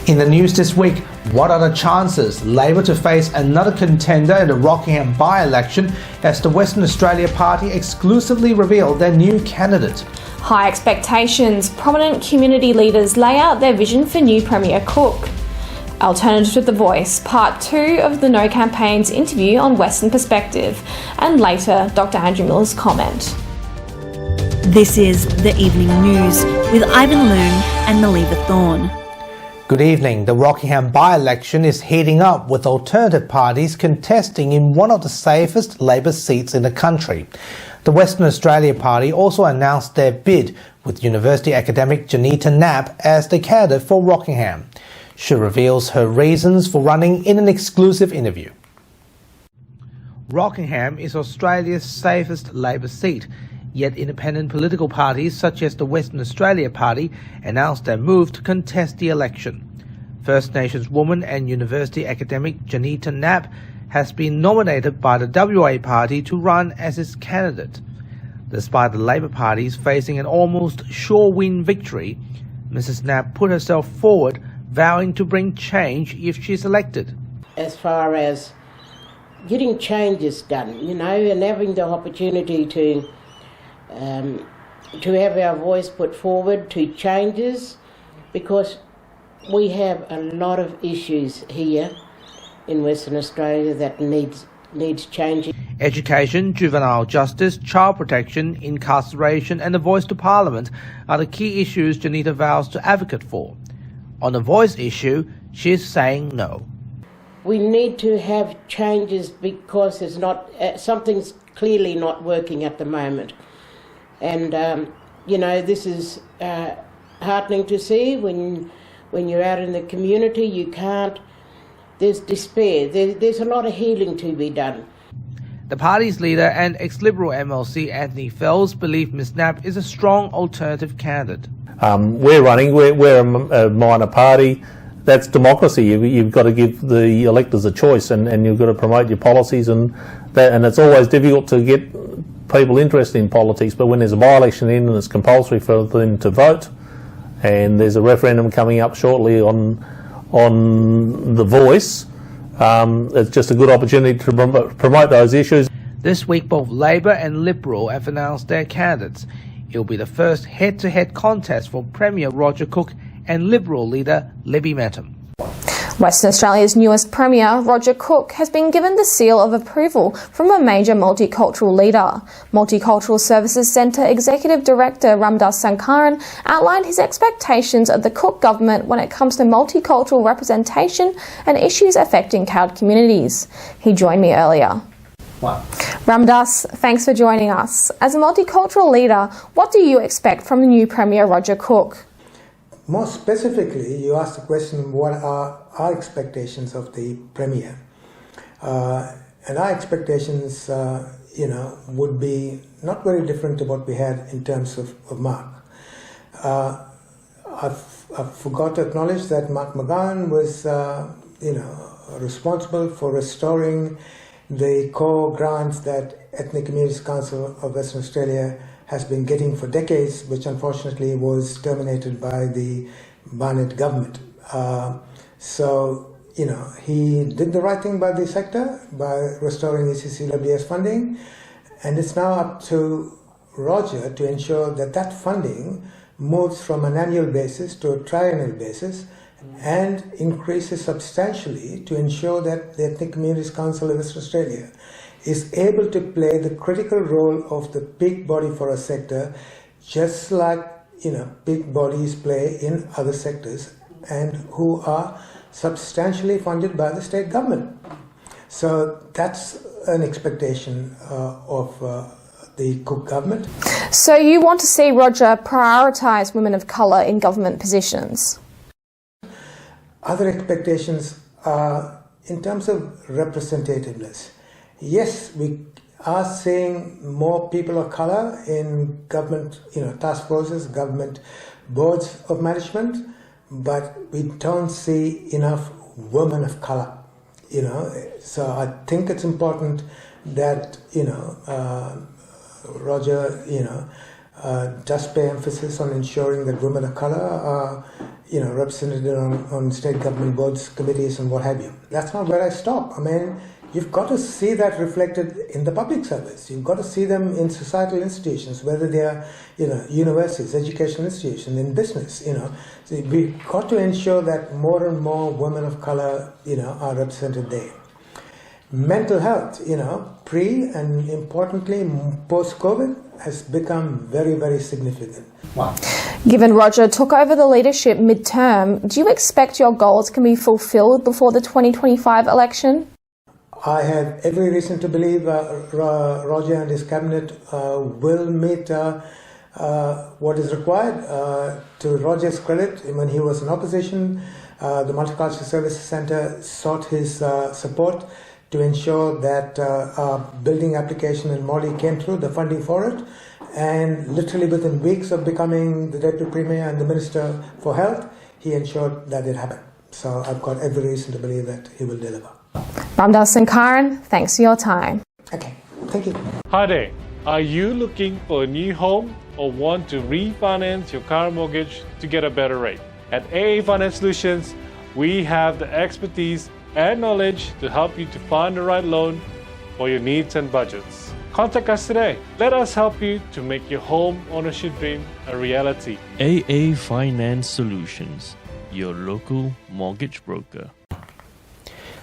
In the news this week, what are the chances Labor to face another contender in the Rockingham by-election as the Western Australia Party exclusively revealed their new candidate? High expectations. Prominent community leaders lay out their vision for new Premier Cook. Alternative to The Voice, part 2 of the No Campaign's interview on Western Perspective, and later Dr. Andrew Miller's comment. This is The Evening News with Ivan Loon and Maliva Thorne. Good evening. The Rockingham by-election is heating up with alternative parties contesting in one of the safest Labor seats in the country. The Western Australia Party also announced their bid with university academic Janita Knapp as the candidate for Rockingham. She reveals her reasons for running in an exclusive interview. Rockingham is Australia's safest Labor seat, yet independent political parties such as the Western Australia Party announced their move to contest the election. First Nations woman and university academic Janita Knapp has been nominated by the WA Party to run as its candidate. Despite the Labor Party's facing an almost sure win victory, Mrs. Knapp put herself forward, vowing to bring change if she's elected. As far as getting changes done, and having the opportunity to have our voice put forward to changes, because we have a lot of issues here in Western Australia that needs changing. Education, juvenile justice, child protection, incarceration and the voice to Parliament are the key issues Janita vows to advocate for. On the voice issue, she is saying no. We need to have changes because it's not something's clearly not working at the moment. And, this is heartening to see when you're out in the community, there's despair. There's a lot of healing to be done. The party's leader and ex-Liberal MLC Anthony Fells believes Ms Knapp is a strong alternative candidate. We're a minor party. That's democracy. You've got to give the electors a choice, and you've got to promote your policies, and it's always difficult to get people interested in politics, but when there's a by-election in and it's compulsory for them to vote, and there's a referendum coming up shortly on The Voice, it's just a good opportunity to promote those issues. This week both Labor and Liberal have announced their candidates. It will be the first head-to-head contest for Premier Roger Cook and Liberal leader Libby Mettam. Western Australia's newest Premier, Roger Cook, has been given the seal of approval from a major multicultural leader. Multicultural Services Centre Executive Director Ramdas Sankaran outlined his expectations of the Cook government when it comes to multicultural representation and issues affecting cowed communities. He joined me earlier. Wow. Ramdas, thanks for joining us. As a multicultural leader, what do you expect from the new Premier Roger Cook? More specifically, you asked the question, what are our expectations of the Premier? And our expectations, would be not very different to what we had in terms of Mark. I've forgot to acknowledge that Mark McGowan was, responsible for restoring the core grants that Ethnic Communities Council of Western Australia has been getting for decades, which unfortunately was terminated by the Barnett government. He did the right thing by the sector by restoring ECCWS funding, and it's now up to Roger to ensure that that funding moves from an annual basis to a triennial basis and increases substantially to ensure that the Ethnic Communities Council of Western Australia is able to play the critical role of the peak body for a sector, just like peak bodies play in other sectors, and who are substantially funded by the state government. So that's an expectation of the Cook government. So you want to see Roger prioritise women of colour in government positions? Other expectations are in terms of representativeness. Yes, we are seeing more people of colour in government, task forces, government boards of management, but we don't see enough women of colour, So I think it's important that, Roger, does pay emphasis on ensuring that women of colour are, represented on state government boards, committees, and what have you. That's not where I stop. I mean, you've got to see that reflected in the public service. You've got to see them in societal institutions, whether they are, universities, educational institutions, in business. So we've got to ensure that more and more women of color, are represented there. Mental health, pre and importantly post-COVID has become very, very significant. Wow. Given Roger took over the leadership mid-term, do you expect your goals can be fulfilled before the 2025 election? I have every reason to believe Roger and his cabinet will meet what is required. To Roger's credit, when he was in opposition, the Multicultural Services Centre sought his support to ensure that our building application in Morley came through, the funding for it, and literally within weeks of becoming the Deputy Premier and the Minister for Health, he ensured that it happened. So I've got every reason to believe that he will deliver. Ramdas Sankaran, thanks for your time. Okay, thank you. Hi there. Are you looking for a new home or want to refinance your car mortgage to get a better rate? At AA Finance Solutions, we have the expertise and knowledge to help you to find the right loan for your needs and budgets. Contact us today. Let us help you to make your home ownership dream a reality. AA Finance Solutions, your local mortgage broker.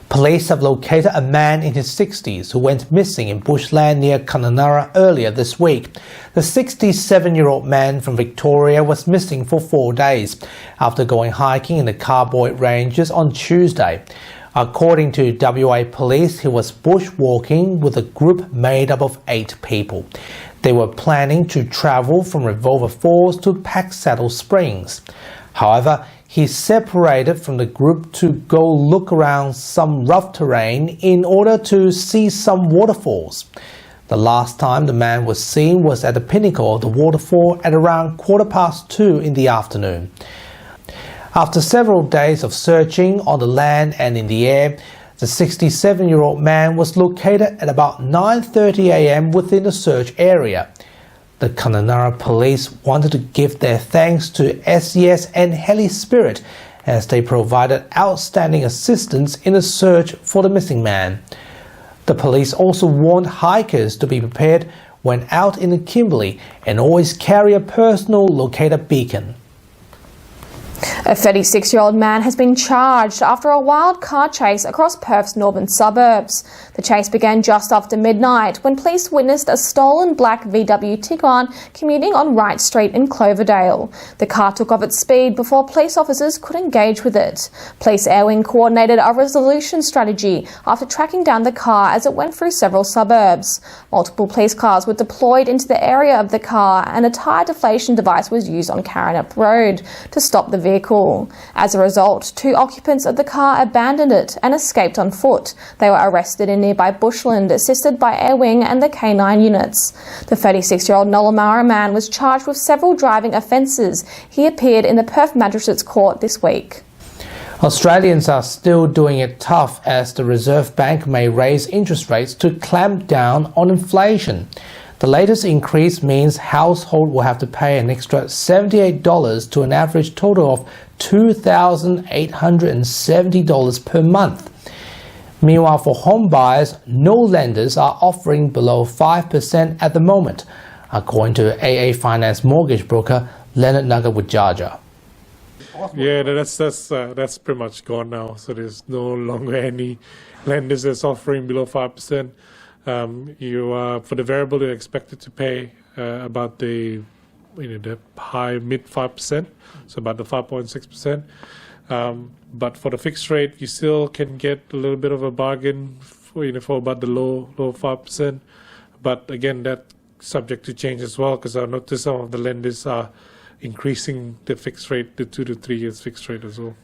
Police have located a man in his 60s who went missing in bushland near Kununurra earlier this week. The 67-year-old man from Victoria was missing for 4 days after going hiking in the Carboy Ranges on Tuesday. According to WA Police, he was bushwalking with a group made up of 8 people. They were planning to travel from Revolver Falls to Packsaddle Springs. However, he separated from the group to go look around some rough terrain in order to see some waterfalls. The last time the man was seen was at the pinnacle of the waterfall at around 2:15 in the afternoon. After several days of searching on the land and in the air, the 67-year-old man was located at about 9:30 a.m. within the search area. The Kununurra Police wanted to give their thanks to SES and Heli Spirit as they provided outstanding assistance in the search for the missing man. The police also warned hikers to be prepared when out in the Kimberley and always carry a personal locator beacon. A 36-year-old man has been charged after a wild car chase across Perth's northern suburbs. The chase began just after midnight when police witnessed a stolen black VW Tiguan commuting on Wright Street in Cloverdale. The car took off at speed before police officers could engage with it. Police Air Wing coordinated a resolution strategy after tracking down the car as it went through several suburbs. Multiple police cars were deployed into the area of the car and a tyre deflation device was used on Karrinyup Road to stop the vehicle. As a result, 2 occupants of the car abandoned it and escaped on foot. They were arrested in nearby bushland, assisted by Air Wing and the K9 units. The 36-year-old Nollamara man was charged with several driving offences. He appeared in the Perth Magistrates Court this week. Australians are still doing it tough as the Reserve Bank may raise interest rates to clamp down on inflation. The latest increase means households will have to pay an extra $78 to an average total of $2,870 per month. Meanwhile, for home buyers, no lenders are offering below 5% at the moment, according to AA Finance mortgage broker Leonard Nugget Widjaja. Yeah, that's pretty much gone now. So there's no longer any lenders that's offering below 5%. For the variable, you're expected to pay about the high mid 5%, so about the 5.6%. But for the fixed rate, you still can get a little bit of a bargain for about the low 5%. But again, that's subject to change as well, because I noticed some of the lenders are increasing the fixed rate, the 2 to 3 years fixed rate as well.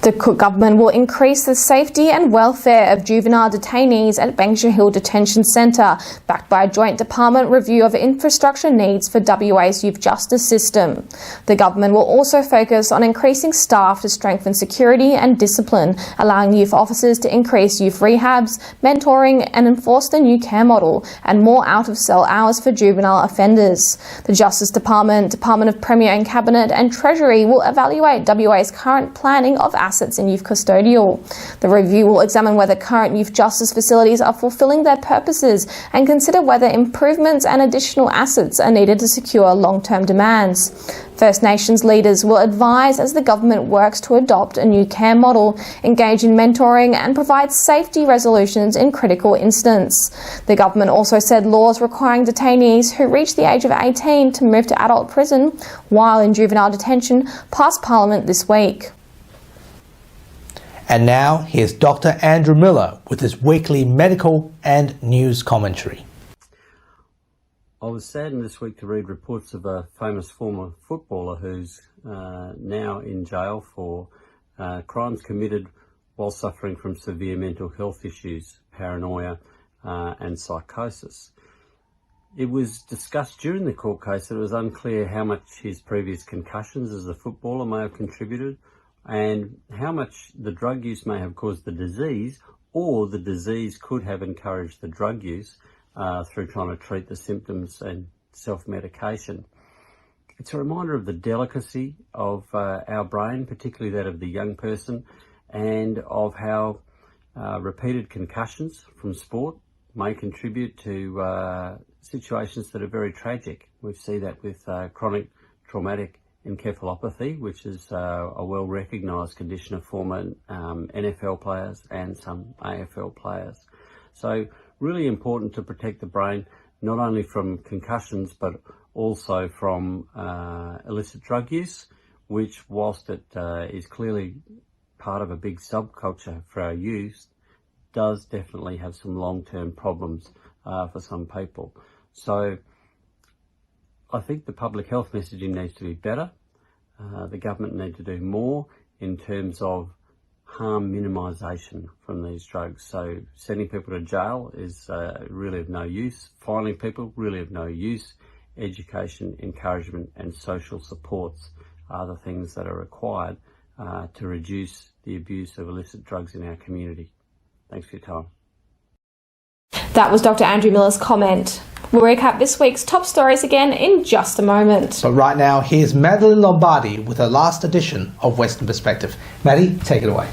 The Cook government will increase the safety and welfare of juvenile detainees at Banksia Hill Detention Centre, backed by a joint department review of infrastructure needs for WA's youth justice system. The government will also focus on increasing staff to strengthen security and discipline, allowing youth officers to increase youth rehabs, mentoring and enforce the new care model, and more out-of-cell hours for juvenile offenders. The Justice Department, Department of Premier and Cabinet and Treasury will evaluate WA's current planning of assets in youth custodial. The review will examine whether current youth justice facilities are fulfilling their purposes and consider whether improvements and additional assets are needed to secure long-term demands. First Nations leaders will advise as the government works to adopt a new care model, engage in mentoring and provide safety resolutions in critical incidents. The government also said laws requiring detainees who reach the age of 18 to move to adult prison while in juvenile detention passed Parliament this week. And now, here's Dr. Andrew Miller with his weekly medical and news commentary. I was saddened this week to read reports of a famous former footballer who's now in jail for crimes committed while suffering from severe mental health issues, paranoia and psychosis. It was discussed during the court case that it was unclear how much his previous concussions as a footballer may have contributed, and how much the drug use may have caused the disease, or the disease could have encouraged the drug use through trying to treat the symptoms and self-medication. It's a reminder of the delicacy of our brain, particularly that of the young person, and of how repeated concussions from sport may contribute to situations that are very tragic. We see that with chronic traumatic encephalopathy, which is a well-recognised condition of former NFL players and some AFL players. So really important to protect the brain, not only from concussions, but also from illicit drug use, which, whilst it is clearly part of a big subculture for our youth, does definitely have some long-term problems for some people. So I think the public health messaging needs to be better. The government need to do more in terms of harm minimisation from these drugs. So sending people to jail is really of no use. Fining people, really of no use. Education, encouragement and social supports are the things that are required to reduce the abuse of illicit drugs in our community. Thanks for your time. That was Dr. Andrew Miller's comment. We'll recap this week's top stories again in just a moment. But right now, here's Madeline Lombardi with her last edition of Western Perspective. Maddie, take it away.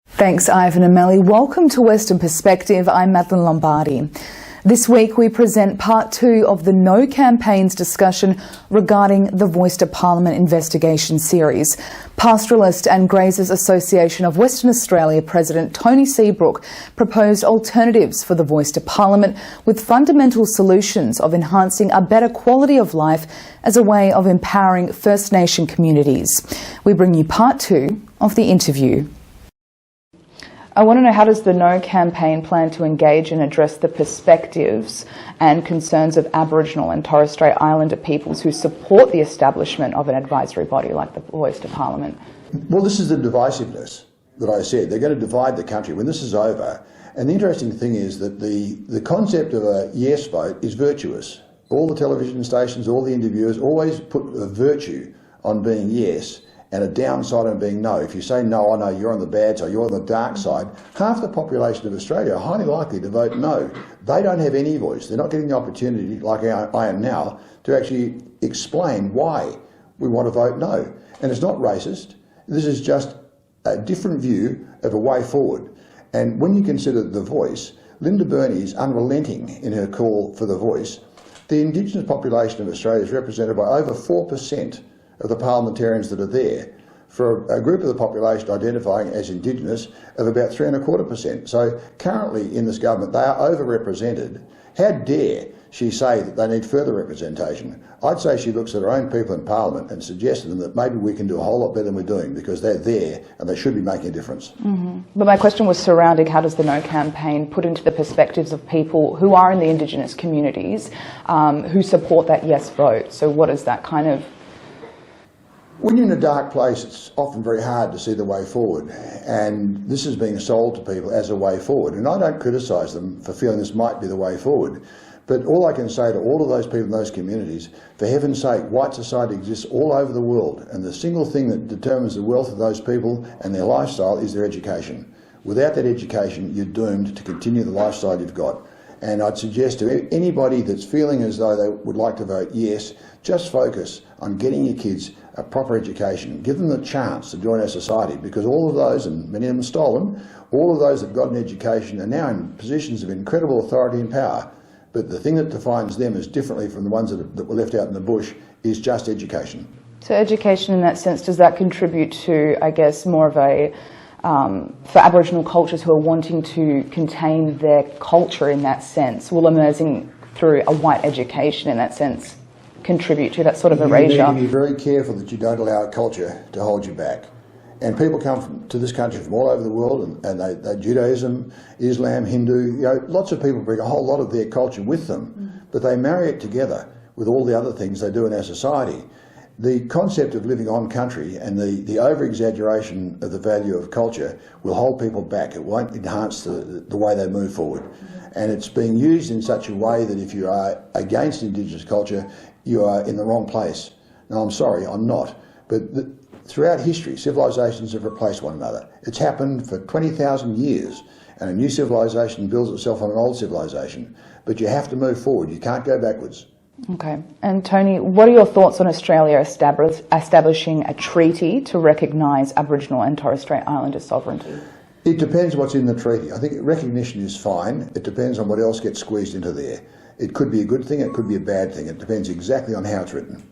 Thanks, Ivan and Melly. Welcome to Western Perspective. I'm Madeline Lombardi. This week we present part 2 of the No Campaigns discussion regarding the Voice to Parliament investigation series. Pastoralist and Grazers Association of Western Australia President Tony Seabrook proposed alternatives for the Voice to Parliament with fundamental solutions of enhancing a better quality of life as a way of empowering First Nation communities. We bring you part 2 of the interview. I want to know, how does the No campaign plan to engage and address the perspectives and concerns of Aboriginal and Torres Strait Islander peoples who support the establishment of an advisory body like the Voice to Parliament? Well, this is the divisiveness that I said. They're going to divide the country when this is over. And the interesting thing is that the concept of a yes vote is virtuous. All the television stations, all the interviewers always put a virtue on being yes and a downside on being no. If you say no, I know you're on the bad side, you're on the dark side. Half the population of Australia are highly likely to vote no. They don't have any voice. They're not getting the opportunity, like I am now, to actually explain why we want to vote no. And it's not racist. This is just a different view of a way forward. And when you consider the Voice, Linda Burney is unrelenting in her call for the Voice. The Indigenous population of Australia is represented by over 4% of the parliamentarians that are there, for a group of the population identifying as Indigenous of about 3.25%. So currently in this government, they are overrepresented. How dare she say that they need further representation? I'd say she looks at her own people in Parliament and suggests to them that maybe we can do a whole lot better than we're doing, because they're there and they should be making a difference. Mm-hmm. But my question was surrounding, how does the No campaign put into the perspectives of people who are in the Indigenous communities who support that yes vote? So what is that kind of... When you're in a dark place, it's often very hard to see the way forward, and this is being sold to people as a way forward. And I don't criticise them for feeling this might be the way forward, but all I can say to all of those people in those communities, for heaven's sake, white society exists all over the world, and the single thing that determines the wealth of those people and their lifestyle is their education. Without that education, you're doomed to continue the lifestyle you've got. And I'd suggest to anybody that's feeling as though they would like to vote yes, just focus on getting your kids a proper education. Give them the chance to join our society, because all of those, and many of them stolen, all of those that got an education are now in positions of incredible authority and power. But the thing that defines them as differently from the ones that were left out in the bush is just education. So education in that sense, does that contribute to, I guess, more of a, for Aboriginal cultures who are wanting to contain their culture in that sense, will immersing through a white education in that sense contribute to that sort of erasure? You need to be very careful that you don't allow a culture to hold you back. And people come to this country from all over the world, and they Judaism, Islam, Hindu, lots of people bring a whole lot of their culture with them, but they marry it together with all the other things they do in our society. The concept of living on country and the over-exaggeration of the value of culture will hold people back. It won't enhance the way they move forward. And it's being used in such a way that if you are against Indigenous culture, you are in the wrong place. No, I'm sorry, I'm not. But throughout history, civilizations have replaced one another. It's happened for 20,000 years, and a new civilization builds itself on an old civilization. But you have to move forward. You can't go backwards. Okay. And Tony, what are your thoughts on Australia establishing a treaty to recognise Aboriginal and Torres Strait Islander sovereignty? It depends what's in the treaty. I think recognition is fine. It depends on what else gets squeezed into there. It could be a good thing, it could be a bad thing. It depends exactly on how it's written.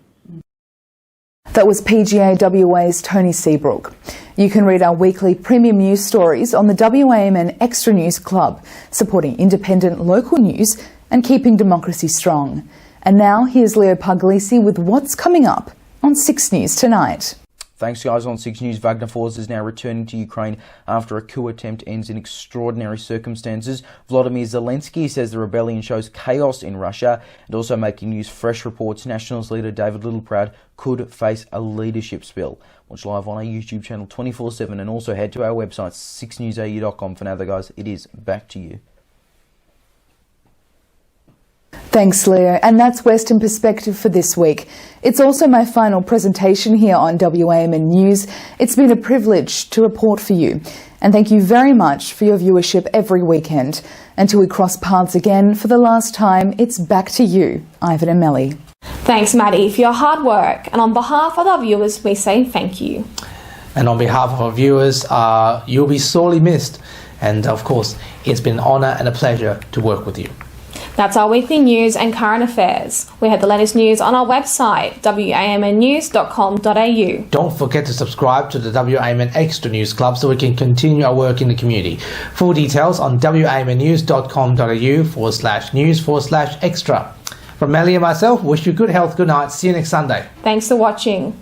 That was PGA WA's Tony Seabrook. You can read our weekly premium news stories on the WAMN Extra News Club, supporting independent local news and keeping democracy strong. And now here's Leo Puglisi with what's coming up on 6 News Tonight. Thanks, guys. On 6 News, Wagner forces now returning to Ukraine after a coup attempt ends in extraordinary circumstances. Volodymyr Zelensky says the rebellion shows chaos in Russia. And also making news, fresh reports Nationals leader David Littleproud could face a leadership spill. Watch live on our YouTube channel 24/7 and also head to our website 6newsau.com. For now, though, guys, it is back to you. Thanks, Leo. And that's Western Perspective for this week. It's also my final presentation here on WAMN News. It's been a privilege to report for you. And thank you very much for your viewership every weekend. Until we cross paths again for the last time, it's back to you, Ivan and Melly. Thanks, Maddie, for your hard work. And on behalf of our viewers, we say thank you. And on behalf of our viewers, you'll be sorely missed. And of course, it's been an honour and a pleasure to work with you. That's our weekly news and current affairs. We have the latest news on our website, wamnnews.com.au. Don't forget to subscribe to the WAMN Extra News Club so we can continue our work in the community. Full details on wamnnews.com.au/news/extra. From Melly and myself, wish you good health, good night. See you next Sunday. Thanks for watching.